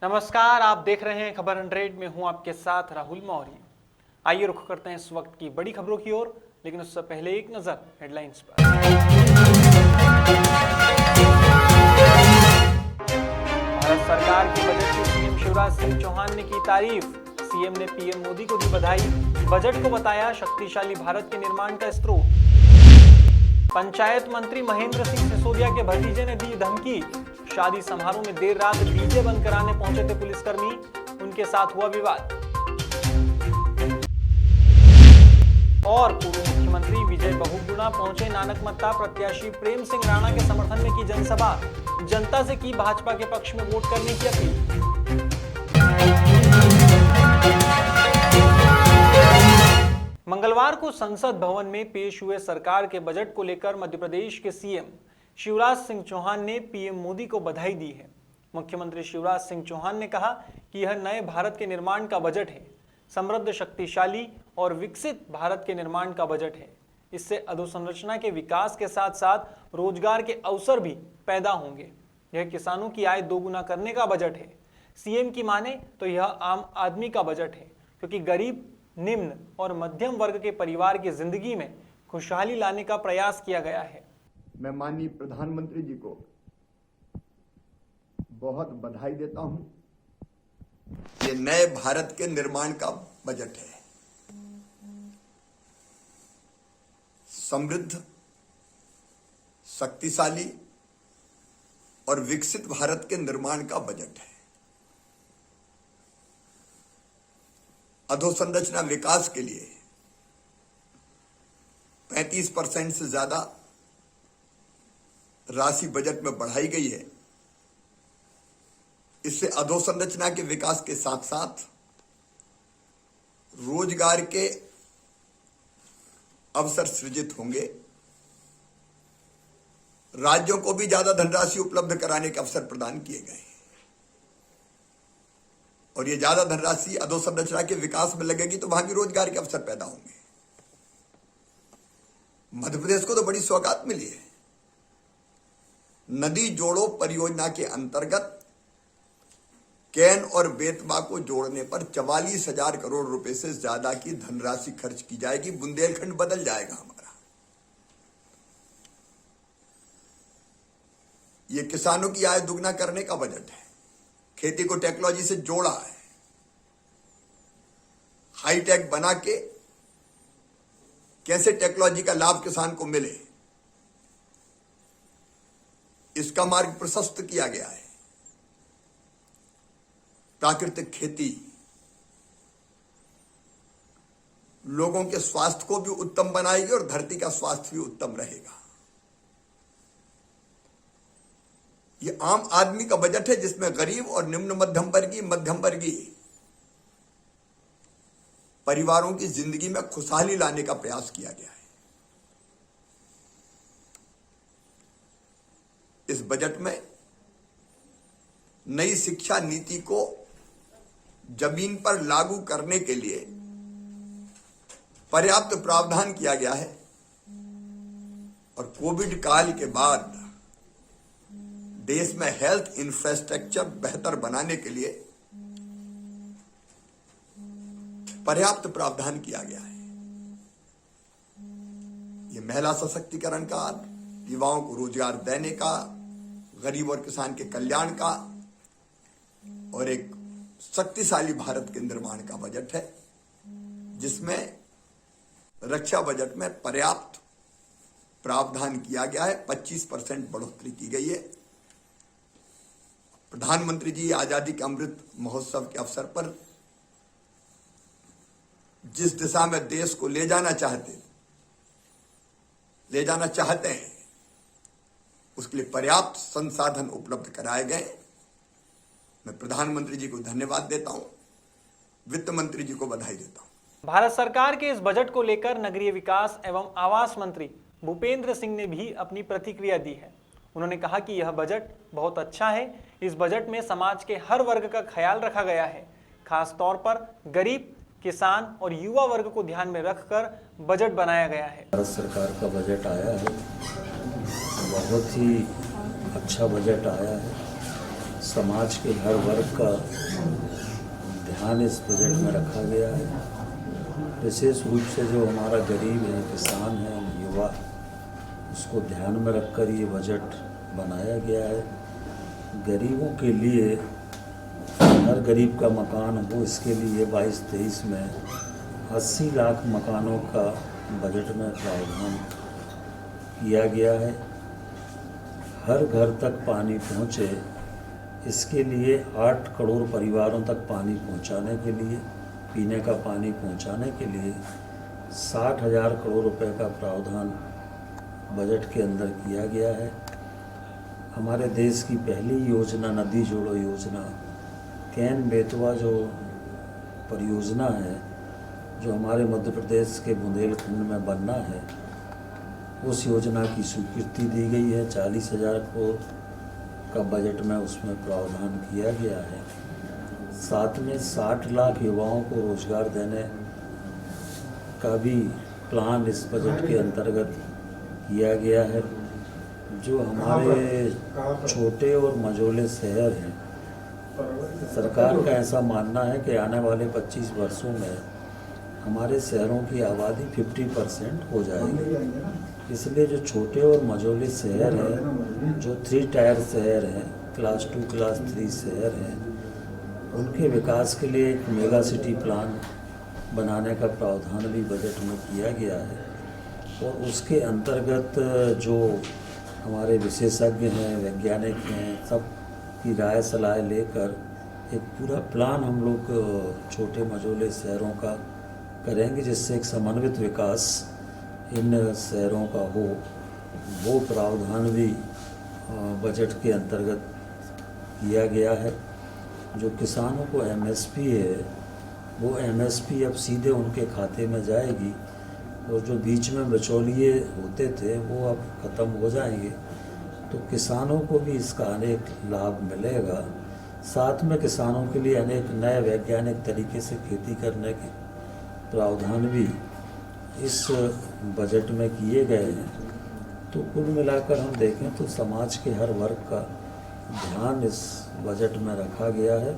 नमस्कार, आप देख रहे हैं खबर 100 में हूं आपके साथ राहुल मौर्य। आइए रुख करते हैं इस वक्त की बड़ी खबरों की ओर, लेकिन उससे पहले एक नजर हेडलाइंस पर। भारत सरकार के बजट की सीएम शिवराज सिंह चौहान ने की तारीफ। सीएम ने पीएम मोदी को दी बधाई। बजट को बताया शक्तिशाली भारत के निर्माण का स्रोत। पंचायत मंत्री महेंद्र सिंह सिसोदिया के भतीजे ने दी धमकी। शादी समारोह में देर रात डीजे बंद कराने पहुंचे थे पुलिसकर्मी, उनके साथ हुआ विवाद। और पूर्व मुख्यमंत्री विजय बहुगुणा पहुंचे नानकमत्ता प्रत्याशी प्रेम सिंह राणा के समर्थन में की जनसभा। जनता से की भाजपा के पक्ष में वोट करने की अपील। मंगलवार को संसद भवन में पेश हुए सरकार के बजट को लेकर मध्य प्रदेश के सीएम शिवराज सिंह चौहान ने पीएम मोदी को बधाई दी है। मुख्यमंत्री शिवराज सिंह चौहान ने कहा कि यह नए भारत के निर्माण का बजट है, समृद्ध, शक्तिशाली और विकसित भारत के निर्माण का बजट है। इससे अधोसंरचना के विकास के साथ साथ रोजगार के अवसर भी पैदा होंगे। यह किसानों की आय दोगुना करने का बजट है। सीएम की माने तो यह आम आदमी का बजट है, क्योंकि गरीब, निम्न और मध्यम वर्ग के परिवार की जिंदगी में खुशहाली लाने का प्रयास किया गया है। मैं माननीय प्रधानमंत्री जी को बहुत बधाई देता हूं। ये नए भारत के निर्माण का बजट है। समृद्ध, शक्तिशाली और विकसित भारत के निर्माण का बजट है। अधोसंरचना विकास के लिए 35% से ज्यादा राशि बजट में बढ़ाई गई है। इससे अधोसंरचना के विकास के साथ साथ रोजगार के अवसर सृजित होंगे। राज्यों को भी ज्यादा धनराशि उपलब्ध कराने के अवसर प्रदान किए गए हैं और ये ज्यादा धनराशि अधोसंरचना के विकास में लगेगी तो वहां भी रोजगार के अवसर पैदा होंगे। मध्य प्रदेश को तो बड़ी सौगात मिली है। नदी जोड़ो परियोजना के अंतर्गत कैन और बेतवा को जोड़ने पर 44,000 करोड़ रुपए से ज्यादा की धनराशि खर्च की जाएगी। बुंदेलखंड बदल जाएगा हमारा। यह किसानों की आय दुगना करने का बजट है। खेती को टेक्नोलॉजी से जोड़ा है। हाईटेक बना के कैसे टेक्नोलॉजी का लाभ किसान को मिले, इसका मार्ग प्रशस्त किया गया है। प्राकृतिक खेती लोगों के स्वास्थ्य को भी उत्तम बनाएगी और धरती का स्वास्थ्य भी उत्तम रहेगा। यह आम आदमी का बजट है जिसमें गरीब और निम्न मध्यम वर्गीय परिवारों की जिंदगी में खुशहाली लाने का प्रयास किया गया है। इस बजट में नई शिक्षा नीति को जमीन पर लागू करने के लिए पर्याप्त प्रावधान किया गया है और कोविड काल के बाद देश में हेल्थ इंफ्रास्ट्रक्चर बेहतर बनाने के लिए पर्याप्त प्रावधान किया गया है। यह महिला सशक्तिकरण का, युवाओं को रोजगार देने का, गरीब और किसान के कल्याण का और एक शक्तिशाली भारत के निर्माण का बजट है, जिसमें रक्षा बजट में पर्याप्त प्रावधान किया गया है। 25% बढ़ोतरी की गई है। प्रधानमंत्री जी आजादी के अमृत महोत्सव के अवसर पर जिस दिशा में देश को ले जाना चाहते हैं, उसके लिए पर्याप्त संसाधन उपलब्ध कराए गए। मैं प्रधानमंत्री जी को धन्यवाद देता हूं, वित्त मंत्री जी को बधाई देता हूं। भारत सरकार के इस बजट को लेकर नगरीय विकास एवं आवास मंत्री भूपेंद्र सिंह ने भी अपनी प्रतिक्रिया दी है। उन्होंने कहा कि यह बजट बहुत अच्छा है। इस बजट में समाज के हर वर्ग का ख्याल रखा गया है। खास तौर पर गरीब, किसान और युवा वर्ग को ध्यान में रखकर बजट बनाया गया है। भारत सरकार का बजट आया है, बहुत ही अच्छा बजट आया है। समाज के हर वर्ग का ध्यान इस बजट में रखा गया है। विशेष रूप से जो हमारा गरीब है, किसान है, युवा, उसको ध्यान में रखकर ये बजट बनाया गया है। गरीबों के लिए हर गरीब का मकान हो, इसके लिए 22-23 में 80 लाख मकानों का बजट में प्रावधान किया गया है। हर घर तक पानी पहुँचे, इसके लिए 8 करोड़ परिवारों तक पानी पहुँचाने के लिए, पीने का पानी पहुँचाने के लिए 60,000 करोड़ रुपए का प्रावधान बजट के अंदर किया गया है। हमारे देश की पहली योजना नदी जोड़ो योजना, कैन बेतवा जो परियोजना है, जो हमारे मध्य प्रदेश के बुंदेलखंड में बनना है, उस योजना की स्वीकृति दी गई है। 40,000 करोड़ का बजट में उसमें प्रावधान किया गया है। साथ में 60 लाख युवाओं को रोजगार देने का भी प्लान इस बजट के अंतर्गत किया गया है। जो हमारे छोटे और मझोले शहर हैं, सरकार का ऐसा मानना है कि आने वाले 25 वर्षों में हमारे शहरों की आबादी 50% हो जाएगी। इसलिए जो छोटे और मझोले शहर हैं, जो 3 टायर शहर हैं, क्लास 2, क्लास 3 शहर हैं, उनके विकास के लिए एक मेगा सिटी प्लान बनाने का प्रावधान भी बजट में किया गया है। और उसके अंतर्गत जो हमारे विशेषज्ञ हैं, वैज्ञानिक हैं, सब की राय सलाह लेकर एक पूरा प्लान हम लोग छोटे मझोले शहरों का करेंगे, जिससे एक समन्वित विकास इन शहरों का हो। वो प्रावधान भी बजट के अंतर्गत किया गया है। जो किसानों को एमएसपी है, वो एमएसपी अब सीधे उनके खाते में जाएगी, और जो बीच में बिचौलिए होते थे वो अब ख़त्म हो जाएंगे। तो किसानों को भी इसका अनेक लाभ मिलेगा। साथ में किसानों के लिए अनेक नए वैज्ञानिक तरीके से खेती करने के प्रावधान भी इस बजट में किए गए हैं। तो कुल मिलाकर हम देखें तो समाज के हर वर्ग का ध्यान इस बजट में रखा गया है।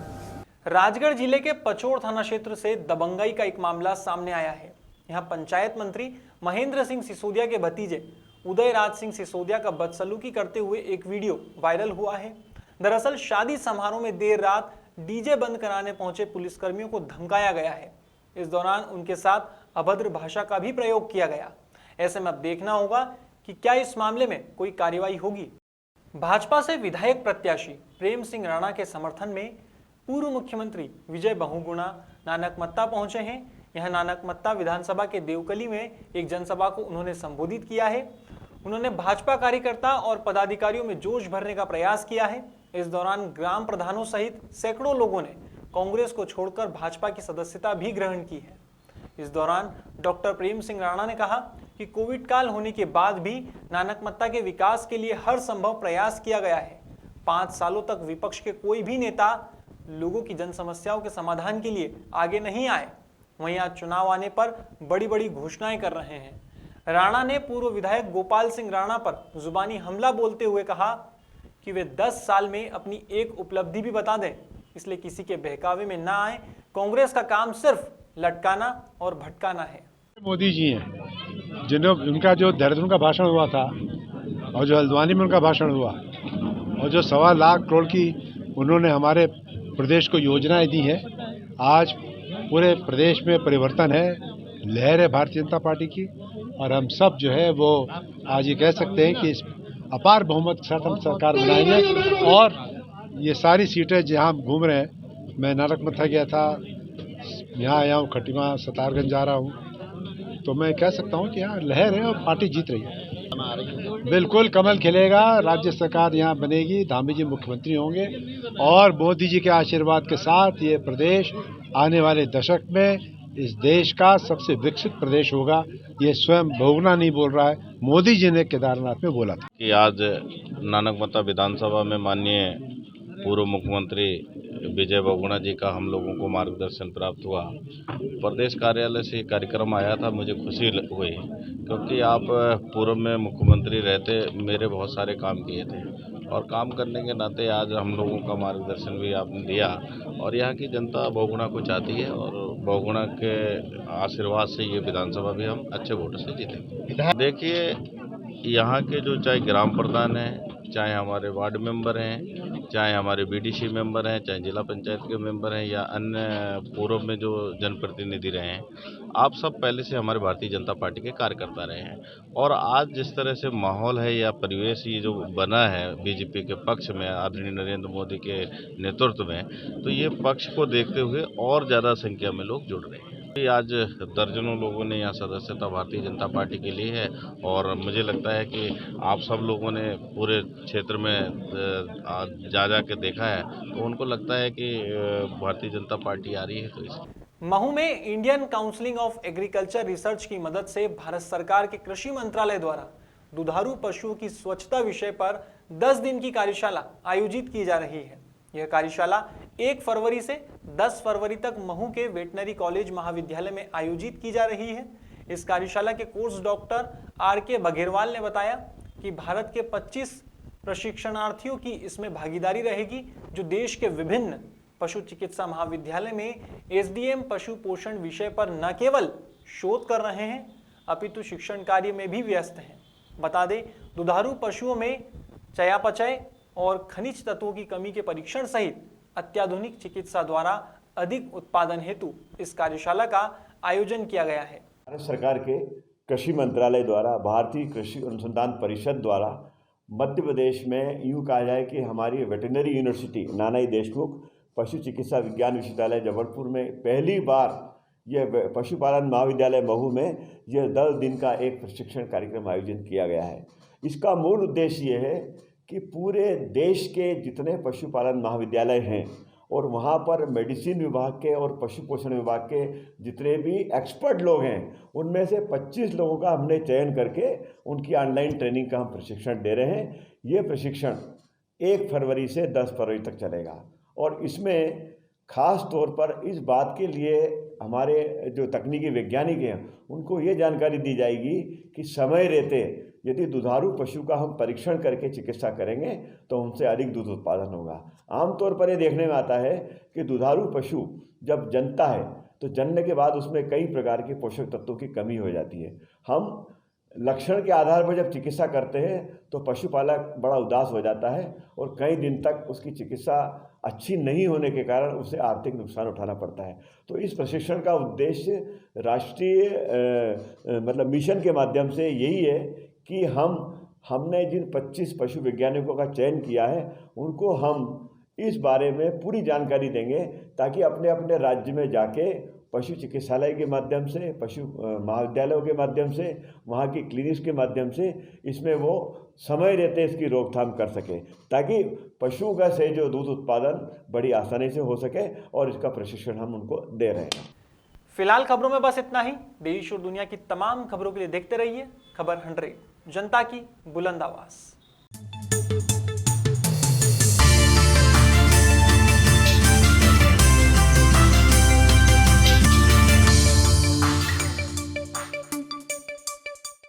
राजगढ़ जिले के पचोड़ थाना क्षेत्र से दबंगई का एक मामला सामने आया है। यहाँ पंचायत मंत्री महेंद्र सिंह सिसोदिया के भतीजे उदय राज सिंह सिसोदिया का बदसलूकी करते हुए एक वीडियो वायरल हुआ है। दरअसल शादी समारोह में देर रात डीजे बंद कराने पहुंचे पुलिसकर्मियों को धमकाया गया है। इस दौरान उनके साथ अभद्र भाषा का भी प्रयोग किया गया। ऐसे में अब देखना होगा कि क्या इस मामले में कोई कार्रवाई होगी। भाजपा से विधायक प्रत्याशी प्रेम सिंह राणा के समर्थन में पूर्व मुख्यमंत्री विजय बहुगुणा नानकमत्ता पहुंचे हैं। यहां नानकमत्ता विधानसभा के देवकली में एक जनसभा को उन्होंने संबोधित किया है। उन्होंने भाजपा कार्यकर्ता और पदाधिकारियों में जोश भरने का प्रयास किया है। इस दौरान ग्राम प्रधानों सहित सैकड़ों लोगों ने कांग्रेस को छोड़कर भाजपा की सदस्यता भी ग्रहण की है। इस दौरान डॉक्टर प्रेम सिंह राणा ने कहा कि कोविड काल होने के बाद भी नानकमत्ता के विकास के लिए हर संभव प्रयास किया गया है। 5 सालों तक विपक्ष के कोई भी नेता लोगों की जन समस्याओं के समाधान के लिए आगे नहीं आए। वहीं आज चुनाव आने पर बड़ी बड़ी घोषणाएं कर रहे हैं। राणा ने पूर्व विधायक गोपाल सिंह राणा पर जुबानी हमला बोलते हुए कहा कि वे 10 साल में अपनी एक उपलब्धि भी बता दें, इसलिए किसी के बहकावे में ना आए। कांग्रेस का काम सिर्फ लटकाना और भटकाना है। मोदी जी हैं, जिन्हों उनका जो देहरादून का भाषण हुआ था और जो हल्द्वानी में उनका भाषण हुआ और जो 1.25 लाख करोड़ की उन्होंने हमारे प्रदेश को योजनाएं दी हैं, आज पूरे प्रदेश में परिवर्तन है, लहर है भारतीय जनता पार्टी की। और हम सब जो है वो आज ये कह सकते हैं कि इस अपार बहुमत के साथ हम सरकार बनाएंगे। और ये सारी सीटें जहाँ हम घूम रहे हैं, मैं नानकमत्ता गया था, यहाँ आया हूँ, खटीमा सतारगंज जा रहा हूँ, तो मैं कह सकता हूँ कि यहाँ लहर है और पार्टी जीत रही है। बिल्कुल कमल खिलेगा, राज्य सरकार यहाँ बनेगी, धामी जी मुख्यमंत्री होंगे और मोदी जी के आशीर्वाद के साथ ये प्रदेश आने वाले दशक में इस देश का सबसे विकसित प्रदेश होगा। ये स्वयं बहुगुणा नहीं बोल रहा है, मोदी जी ने केदारनाथ में बोला था कि आज नानकमत्ता विधानसभा में माननीय पूर्व मुख्यमंत्री विजय बहुगुणा जी का हम लोगों को मार्गदर्शन प्राप्त हुआ। प्रदेश कार्यालय से कार्यक्रम आया था, मुझे खुशी हुई क्योंकि आप पूर्व में मुख्यमंत्री रहते मेरे बहुत सारे काम किए थे और काम करने के नाते आज हम लोगों का मार्गदर्शन भी आपने दिया और यहाँ की जनता बहुगुणा को चाहती है और बहुगुणा के आशीर्वाद से ये विधानसभा भी हम अच्छे वोट से जीतेंगे। देखिए, यहाँ के जो चाहे ग्राम प्रधान हैं, चाहे हमारे वार्ड मेंबर हैं, चाहे हमारे बीडीसी मेंबर हैं, चाहे जिला पंचायत के मेंबर हैं या अन्य पूर्व में जो जनप्रतिनिधि रहे हैं, आप सब पहले से हमारे भारतीय जनता पार्टी के कार्यकर्ता रहे हैं और आज जिस तरह से माहौल है या परिवेश ये जो बना है बीजेपी के पक्ष में आदरणीय नरेंद्र मोदी के नेतृत्व में, तो ये पक्ष को देखते हुए और ज़्यादा संख्या में लोग जुड़ रहे हैं। आज दर्जनों लोगों ने यहाँ सदस्यता भारतीय जनता पार्टी के लिए है और मुझे लगता है कि आप सब लोगों ने पूरे क्षेत्र में जा के देखा है तो उनको लगता है कि भारतीय जनता पार्टी आ रही है। तो इसलिए महू में Indian council of agriculture research की मदद से भारत सरकार के कृषि मंत्रालय द्वारा दुधारू पशुओं की स्वच्छता विषय पर 10 दिन की कार्यशाला आयोजित की जा रही है। यह कार्यशाला 1 फरवरी से 10 फरवरी तक महू के वेटनरी कॉलेज महाविद्यालय में आयोजित की जा रही है। इस कार्यशाला के कोर्स डॉक्टर RK बघेरवाल ने बताया कि भारत के 25 प्रशिक्षणार्थियों की इसमें भागीदारी रहेगी, जो देश के विभिन्न पशु चिकित्सा महाविद्यालय में SDM पशु पोषण विषय पर न केवल शोध कर रहे हैं अपितु शिक्षण कार्य में भी व्यस्त हैं। बता दें, दुधारू पशुओं में चयापचय और खनिज तत्वों की कमी के परीक्षण सहित अत्याधुनिक चिकित्सा द्वारा अधिक उत्पादन हेतु इस कार्यशाला का आयोजन किया गया है। भारत सरकार के कृषि मंत्रालय द्वारा, भारतीय कृषि अनुसंधान परिषद द्वारा मध्य प्रदेश में यूँ कहा जाए कि हमारी वेटरनरी यूनिवर्सिटी नानाजी देशमुख पशु चिकित्सा विज्ञान विश्वविद्यालय जबलपुर में पहली बार यह पशुपालन महाविद्यालय महू में यह 10 दिन का एक प्रशिक्षण कार्यक्रम आयोजित किया गया है। इसका मूल उद्देश्य ये है कि पूरे देश के जितने पशुपालन महाविद्यालय हैं और वहाँ पर मेडिसिन विभाग के और पशु पोषण विभाग के जितने भी एक्सपर्ट लोग हैं, उनमें से 25 लोगों का हमने चयन करके उनकी ऑनलाइन ट्रेनिंग का हम प्रशिक्षण दे रहे हैं। ये प्रशिक्षण 1 फरवरी से 10 फरवरी तक चलेगा और इसमें ख़ास तौर पर इस बात के लिए हमारे जो तकनीकी वैज्ञानिक हैं उनको ये जानकारी दी जाएगी कि समय रहते यदि दुधारू पशु का हम परीक्षण करके चिकित्सा करेंगे तो उनसे अधिक दूध उत्पादन होगा। आमतौर पर ये देखने में आता है कि दुधारू पशु जब जन्मता है तो जन्मने के बाद उसमें कई प्रकार के पोषक तत्वों की कमी हो जाती है। हम लक्षण के आधार पर जब चिकित्सा करते हैं तो पशुपालक बड़ा उदास हो जाता है और कई दिन तक उसकी चिकित्सा अच्छी नहीं होने के कारण उसे आर्थिक नुकसान उठाना पड़ता है। तो इस प्रशिक्षण का उद्देश्य राष्ट्रीय मिशन के माध्यम से यही है कि हमने जिन 25 पशु वैज्ञानिकों का चयन किया है उनको हम इस बारे में पूरी जानकारी देंगे ताकि अपने अपने राज्य में जाके पशु चिकित्सालय के माध्यम से, पशु महाविद्यालयों के माध्यम से, वहाँ की क्लिनिक्स के माध्यम से इसमें वो समय रहते इसकी रोकथाम कर सके ताकि पशुओं का से जो दूध उत्पादन बड़ी आसानी से हो सके और इसका प्रशिक्षण हम उनको दे रहे हैं। फिलहाल खबरों में बस इतना ही। देश और दुनिया की तमाम खबरों के लिए देखते रहिए खबर 100, जनता की बुलंद आवाज।